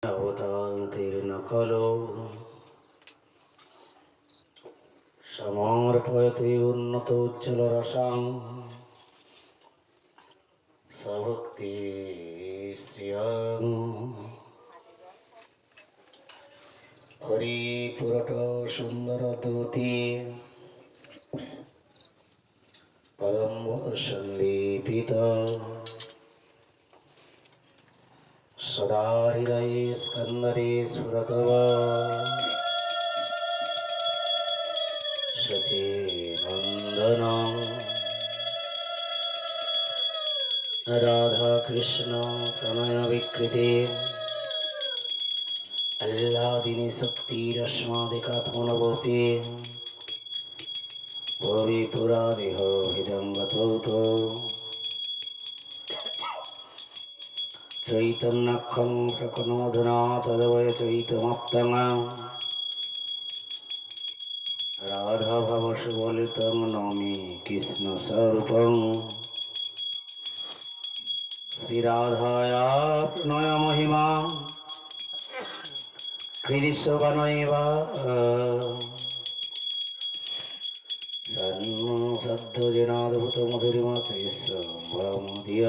अवतान्तीर्न खलु समर्पयति उन्नतोज्ज्वलरसां सभक्ति श्रियं हरिपुरट सुन्दरदूती पदं सन्दीपिता सदा हृदये स्कन्दरे स्फुरतवा सचिनन्दनं राधा कृष्ण प्रणय विकृते आह्लादिनी शक्तिरस्मादिकात्मनवोऽपि भविपुरादेह हृदङ्गतौ तौ चैतन्यखं प्रकनोदना तदवय चैतमप्तं राधा भवसुबलितं नौमि कृष्णस्वरूपं श्रीराधाया प्रणय महिमा हृदिशोभनैव सद्दजनाद्भुतमधुरिमतेश्व भवमुदीय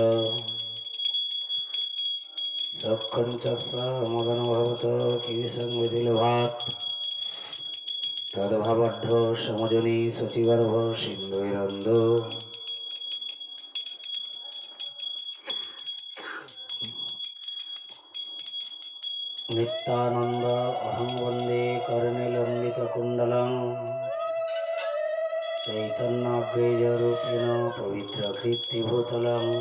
सत्कञ्चस्स मदनुभवत किसंविधिलभात् तद्भवड्ढो समजनी शचिगर्भ सिन्धुरन्धो नित्यानन्द अहं वन्दे कर्णिलम्बितकुण्डलं चैतन्यव्रेजरूपिण पवित्रकीर्तिभूतलम्